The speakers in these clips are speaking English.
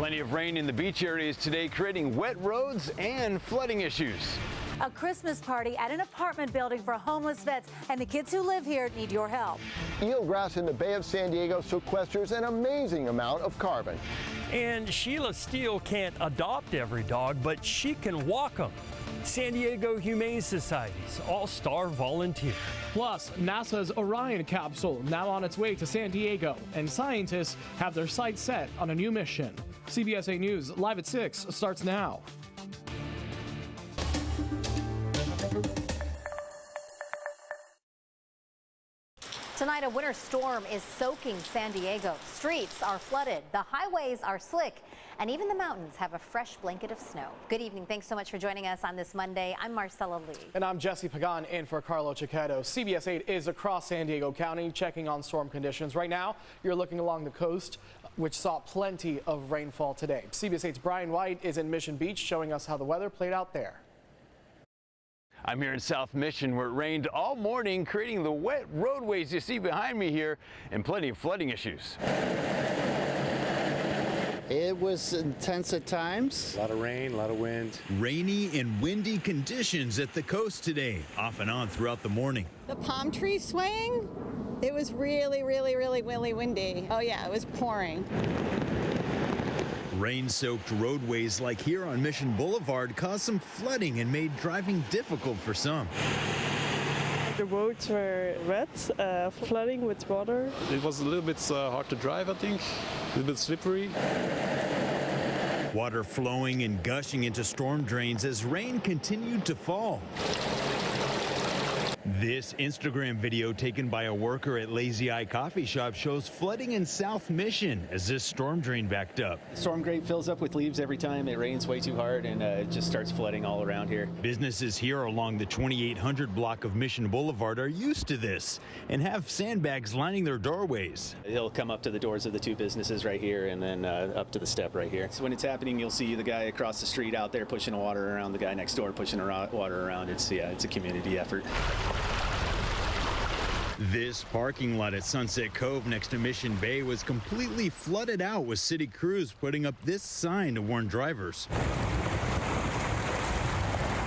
Plenty of rain in the beach areas today, creating wet roads and flooding issues. A Christmas party at an apartment building for homeless vets, and the kids who live here need your help. Eelgrass in the Bay of San Diego sequesters an amazing amount of carbon. And Sheila Steele can't adopt every dog, but she can walk them. San Diego Humane Society's all-star volunteer. Plus, NASA's Orion capsule now on its way to San Diego, and scientists have their sights set on a new mission. CBS 8 News Live at 6 starts now. Tonight, a winter storm is soaking San Diego. Streets are flooded, the highways are slick, and even the mountains have a fresh blanket of snow. Good evening. Thanks so much for joining us on this Monday. I'm Marcella Lee. And I'm Jesse Pagan in for Carlo Chiquetto. CBS 8 is across San Diego County checking on storm conditions. Right now, you're looking along the coast, which saw plenty of rainfall today. CBS 8's Brian White is in Mission Beach showing us how the weather played out there. I'm here in South Mission where it rained all morning, creating the wet roadways you see behind me here and plenty of flooding issues. It was intense at times. A lot of rain, a lot of wind. Rainy and windy conditions at the coast today, off and on throughout the morning. The palm tree swaying, it was really windy. Oh yeah, it was pouring. Rain-soaked roadways like here on Mission Boulevard caused some flooding and made driving difficult for some. The roads were wet, flooding with water. It was a little bit hard to drive, I think. A little bit slippery. Water flowing and gushing into storm drains as rain continued to fall. This Instagram video taken by a worker at Lazy Eye Coffee Shop shows flooding in South Mission as this storm drain backed up. Storm drain fills up with leaves every time it rains way too hard, and it just starts flooding all around here. Businesses here along the 2800 block of Mission Boulevard are used to this and have sandbags lining their doorways. He'll come up to the doors of the two businesses right here and then up to the step right here. So when it's happening, you'll see the guy across the street out there pushing water around, the guy next door pushing water around. It's a community effort. This parking lot at Sunset Cove next to Mission Bay was completely flooded out with city crews putting up this sign to warn drivers.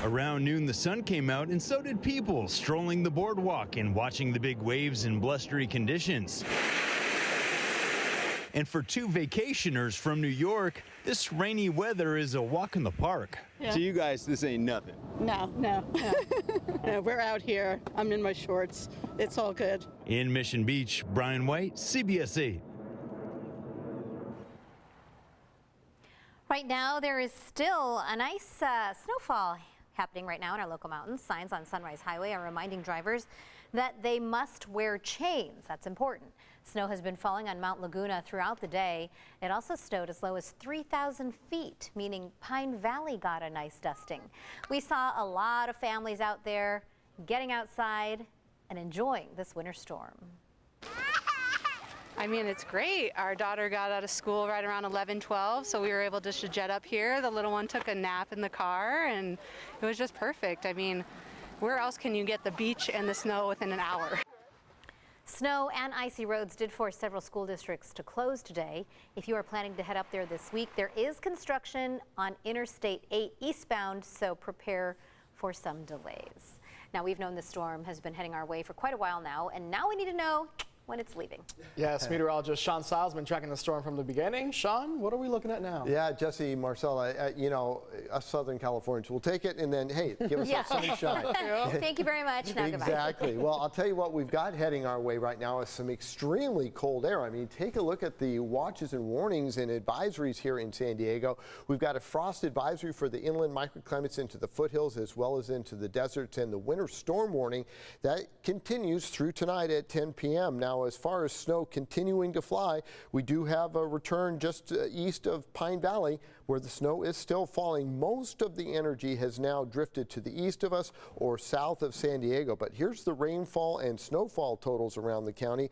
Around noon, the sun came out and so did people strolling the boardwalk and watching the big waves in blustery conditions. And for two vacationers from New York, this rainy weather is a walk in the park. Yeah. To you guys, this ain't nothing. No. No, we're out here. I'm in my shorts. It's all good. In Mission Beach, Brian White, CBS 8. Right now, there is still a nice snowfall happening right now in our local mountains. Signs on Sunrise Highway are reminding drivers that they must wear chains. That's important. Snow has been falling on Mount Laguna throughout the day. It also snowed as low as 3,000 feet, meaning Pine Valley got a nice dusting. We saw a lot of families out there getting outside and enjoying this winter storm. I mean, it's great. Our daughter got out of school right around 11:12, so we were able just to jet up here. The little one took a nap in the car, and it was just perfect. I mean, where else can you get the beach and the snow within an hour? Snow and icy roads did force several school districts to close today. If you are planning to head up there this week, there is construction on Interstate 8 eastbound, so prepare for some delays. Now, we've known the storm has been heading our way for quite a while now, and now we need to know when it's leaving. Yes, meteorologist Sean Stiles been tracking the storm from the beginning. Sean, what are we looking at now? Yeah, Jesse, Marcella, you know, us Southern Californians will take it and then, hey, give us that sunshine. Thank you very much. Now goodbye. Exactly. Well, I'll tell you what we've got heading our way right now is some extremely cold air. I mean, take a look at the watches and warnings and advisories here in San Diego. We've got a frost advisory for the inland microclimates into the foothills as well as into the deserts, and the winter storm warning that continues through tonight at 10 p.m. Now, as far as snow continuing to fly, we do have a return just east of Pine Valley where the snow is still falling. Most of the energy has now drifted to the east of us or south of San Diego. But here's the rainfall and snowfall totals around the county.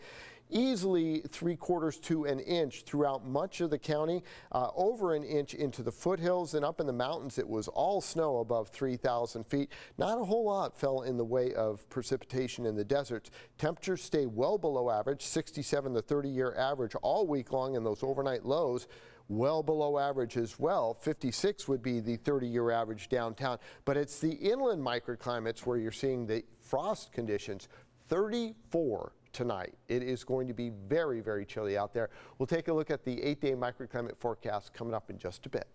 easily 3/4 to an inch throughout much of the county, over an inch into the foothills, and up in the mountains it was all snow above 3,000 feet. Not a whole lot fell in the way of precipitation in the deserts. Temperatures stay well below average, 67 the 30-year average all week long, and those overnight lows well below average as well. 56 would be the 30-year average downtown, but it's the inland microclimates where you're seeing the frost conditions. 34 tonight. It is going to be very, very chilly out there. We'll take a look at the 8-day microclimate forecast coming up in just a bit.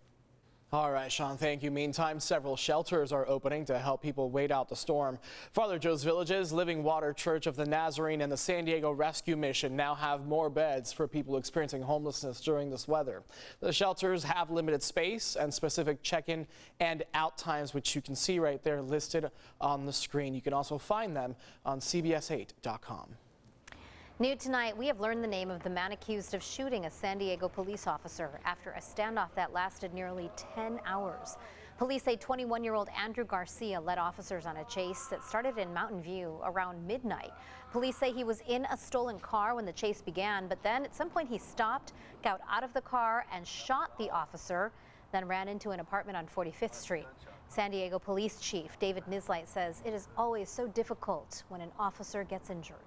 All right, Sean, thank you. Meantime, several shelters are opening to help people wait out the storm. Father Joe's Villages, Living Water Church of the Nazarene, and the San Diego Rescue Mission now have more beds for people experiencing homelessness during this weather. The shelters have limited space and specific check-in and out times, which you can see right there listed on the screen. You can also find them on CBS8.com. New tonight, we have learned the name of the man accused of shooting a San Diego police officer after a standoff that lasted nearly 10 hours. Police say 21-year-old Andrew Garcia led officers on a chase that started in Mountain View around midnight. Police say he was in a stolen car when the chase began, but then at some point he stopped, got out of the car and shot the officer, then ran into an apartment on 45th Street. San Diego Police Chief David Mislight says it is always so difficult when an officer gets injured.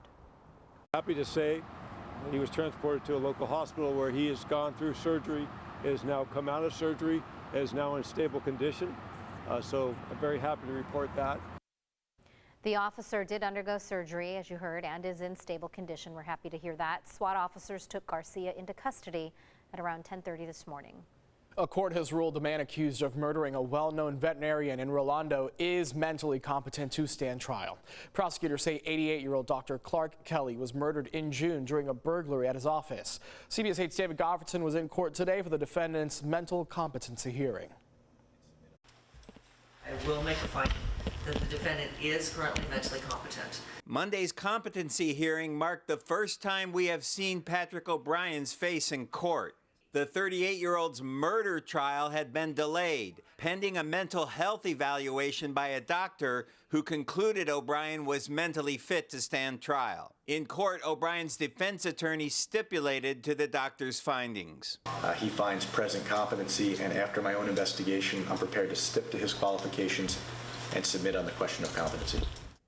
Happy to say that he was transported to a local hospital where he has gone through surgery, has now come out of surgery, is now in stable condition. So I'm very happy to report that. The officer did undergo surgery, as you heard, and is in stable condition. We're happy to hear that. SWAT officers took Garcia into custody at around 10:30 this morning. A court has ruled the man accused of murdering a well-known veterinarian in Rolando is mentally competent to stand trial. Prosecutors say 88-year-old Dr. Clark Kelly was murdered in June during a burglary at his office. CBS 8's David Goffredson was in court today for the defendant's mental competency hearing. I will make a finding that the defendant is currently mentally competent. Monday's competency hearing marked the first time we have seen Patrick O'Brien's face in court. The 38-year-old's murder trial had been delayed, pending a mental health evaluation by a doctor who concluded O'Brien was mentally fit to stand trial. In court, O'Brien's defense attorney stipulated to the doctor's findings. He finds present competency, and after my own investigation, I'm prepared to stick to his qualifications and submit on the question of competency.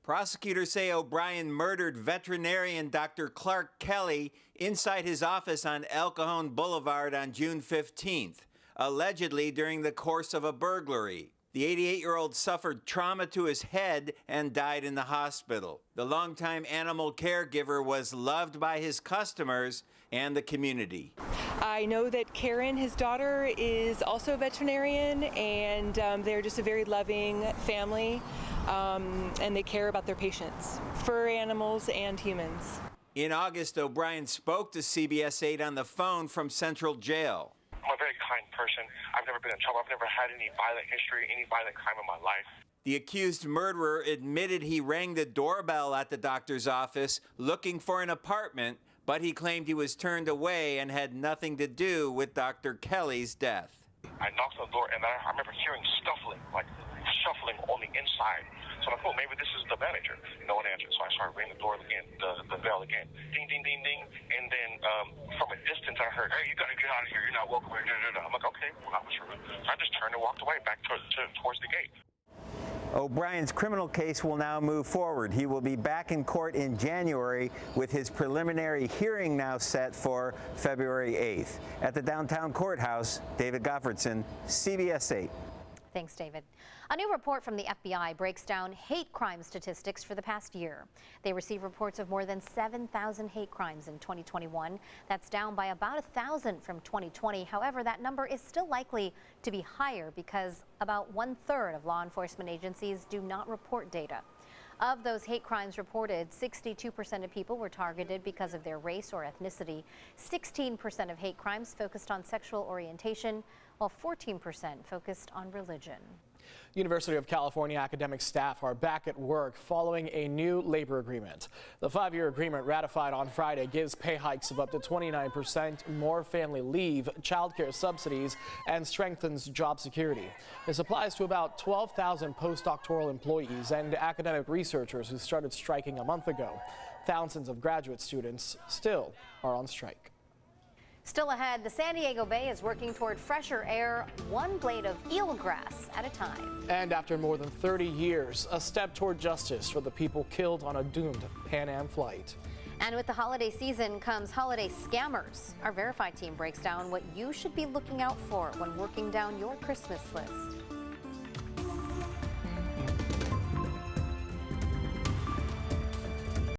Prosecutors say O'Brien murdered veterinarian Dr. Clark Kelly inside his office on El Cajon Boulevard on June 15th, allegedly during the course of a burglary. The 88-year-old suffered trauma to his head and died in the hospital. The longtime animal caregiver was loved by his customers and the community. I know that Karen, his daughter, is also a veterinarian, and they're just a very loving family. And they care about their patients, fur animals and humans. In August, O'Brien spoke to CBS 8 on the phone from Central Jail. I'm a very kind person. I've never been in trouble. I've never had any violent history, any violent crime in my life. The accused murderer admitted he rang the doorbell at the doctor's office looking for an apartment, but he claimed he was turned away and had nothing to do with Dr. Kelly's death. I knocked on the door and I remember hearing scuffling, like shuffling on the inside. So I thought maybe this is the manager. No one answered, so I started ringing the door again, the bell again. Ding, ding, ding, ding. And then from a distance I heard, hey, you got to get out of here. You're not welcome here. I'm like, okay, well, that was rude. So I just turned and walked away back towards the gate. O'Brien's criminal case will now move forward. He will be back in court in January with his preliminary hearing now set for February 8th. At the downtown courthouse, David Goffredson, CBS 8. Thanks, David. A new report from the FBI breaks down hate crime statistics for the past year. They received reports of more than 7,000 hate crimes in 2021. That's down by about 1,000 from 2020. However, that number is still likely to be higher because about 1/3 of law enforcement agencies do not report data. Of those hate crimes reported, 62% of people were targeted because of their race or ethnicity. 16% of hate crimes focused on sexual orientation, while 14% focused on religion. University of California academic staff are back at work following a new labor agreement. The 5-year agreement ratified on Friday gives pay hikes of up to 29%, more family leave, childcare subsidies, and strengthens job security. This applies to about 12,000 postdoctoral employees and academic researchers who started striking a month ago. Thousands of graduate students still are on strike. Still ahead, the San Diego Bay is working toward fresher air, one blade of eelgrass at a time. And after more than 30 years, a step toward justice for the people killed on a doomed Pan Am flight. And with the holiday season comes holiday scammers. Our Verified team breaks down what you should be looking out for when working down your Christmas list.